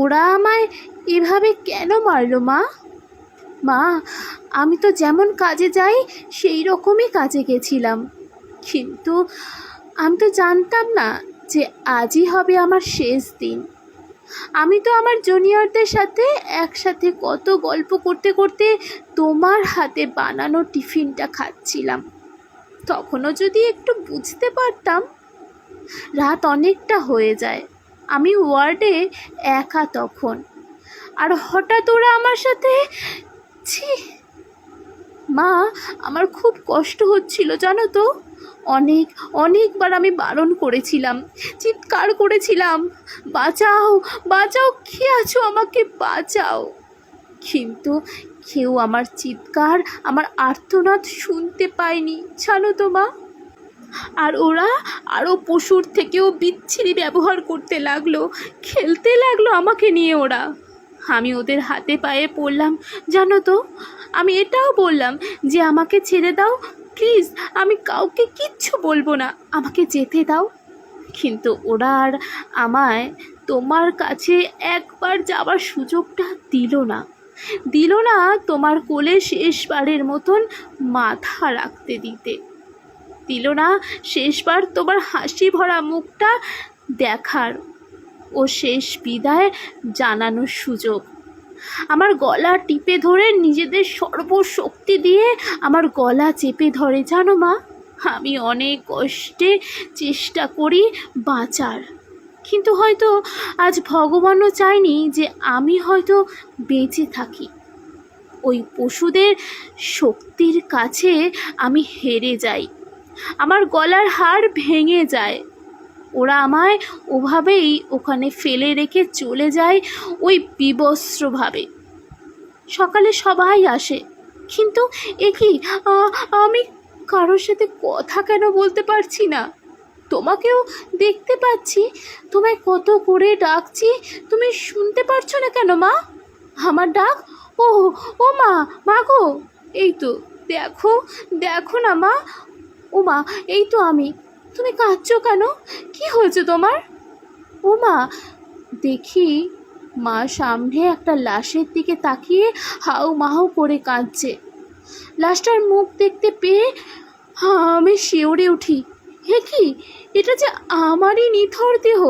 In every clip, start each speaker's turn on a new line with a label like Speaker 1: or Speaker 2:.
Speaker 1: ওরা আমায় এভাবে কেন মারলো মা? মা, আমি তো যেমন কাজে যাই সেই রকমই কাজে গেছিলাম, কিন্তু আমি তো জানতাম না যে আজই হবে আমার শেষ দিন। আমি তো আমার জুনিয়রদের সাথে একসাথে কত গল্প করতে করতে তোমার হাতে বানানো টিফিনটা খাচ্ছিলাম। তখনও যদি একটু বুঝতে পারতাম। রাত অনেকটা হয়ে যায়, আমি ওয়ার্ডে একা তখন, আর হঠাৎ ওরা আমার সাথে। ছি মা, আমার খুব কষ্ট হচ্ছিল জানো তো। অনেকবার আমি বারণ করেছিলাম, চিৎকার করেছিলাম, বাঁচাও বাঁচাও, কে আছো, আমাকে বাঁচাও। কিন্তু কেউ আমার চিৎকার, আমার আর্তনাদ শুনতে পায়নি জানো তো মা। আর ওরা আরও পশুর থেকেও বিচ্ছিরি ব্যবহার করতে লাগলো, খেলতে লাগলো আমাকে নিয়ে ওরা। আমি ওদের হাতে পায়ে পড়লাম জানো তো। আমি এটাও বললাম যে আমাকে ছেড়ে দাও প্লিজ, আমি কাউকে কিচ্ছু বলবো না, আমাকে যেতে দাও। কিন্তু ওরা আর আমায় তোমার কাছে একবার যাওয়ার সুযোগটা দিল না তোমার কোলে শেষবারের মতন মাথা রাখতে দিল না শেষবার তোমার হাসি ভরা মুখটা দেখার ও শেষ বিদায় জানানোর সুযোগ। আমার গলা টিপে ধরে নিজেদের সর্বশক্তি দিয়ে আমার গলা চেপে ধরে জানো মা। আমি অনেক কষ্টে চেষ্টা করি বাঁচার, কিন্তু হয়তো আজ ভগবানও চায়নি যে আমি হয়তো বেঁচে থাকি। ওই পশুদের শক্তির কাছে আমি হেরে যাই, আমার গলার হাড় ভেঙে যায়। ওরা আমায় ওভাবেই ওখানে ফেলে রেখে চলে যায় ওই বিবস্ত্রভাবে। সকালে সবাই আসে, কিন্তু এ কি, আমি কারোর সাথে কথা কেন বলতে পারছি না? তোমাকেও দেখতে পাচ্ছি, তোমায় কত করে ডাকছি, তুমি শুনতে পারছো না কেন মা আমার ডাক? ও ও মা, মা গো, এই তো দেখো দেখো না মা। ও মা, এই তো আমি, তুমি কাঁদছো কেন? কি হয়েছে তোমার? ও মা, দেখি মা সামনে একটা লাশের দিকে তাকিয়ে হাউ মাউ করে কাঁদছে। লাশটার মুখ দেখতে পেয়ে আমি শিউরে উঠি। হে কি, এটা যে আমারই নিথর দেহ,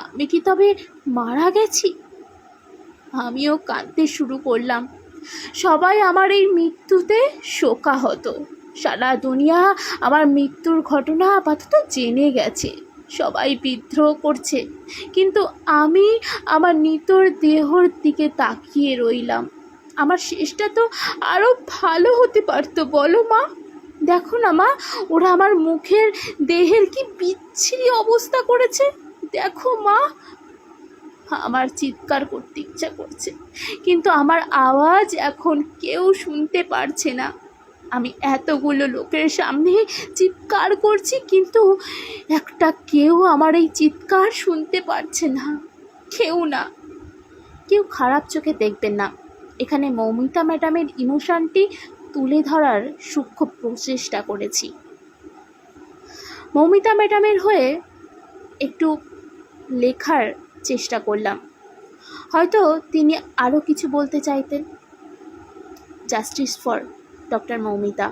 Speaker 1: আমি কি তবে মারা গেছি? আমিও কাঁদতে শুরু করলাম। সবাই আমার এই মৃত্যুতে শোকাহত। সারা দুনিয়া আমার মৃত্যুর ঘটনা আপাতত জেনে গেছে, সবাই বিদ্রোহ করছে, কিন্তু আমি আমার নিতর দেহর দিকে তাকিয়ে রইলাম। আমার শেষটা তো আরও ভালো হতে পারতো বলো মা। দেখো না মা, ওরা আমার মুখের দেহের কি বিচ্ছিরি অবস্থা করেছে, দেখো মা। আমার চিৎকার করতে ইচ্ছা করছে, কিন্তু আমার আওয়াজ এখন কেউ শুনতে পারছে না। আমি এতগুলো লোকের সামনে চিৎকার করছি, কিন্তু কেউ আমার এই চিৎকার শুনতে পারছে না, কেউ না। কেউ খারাপ চোখে দেখবেন না, এখানে মৌমিতা ম্যাডামের ইমোশনটি তুলে ধরার সূক্ষ্ম প্রচেষ্টা করেছি। মৌমিতা ম্যাডামের হয়ে একটু লেখার চেষ্টা করলাম, হয়তো তিনি আরও কিছু বলতে চাইতেন। Justice for doctor Moumita.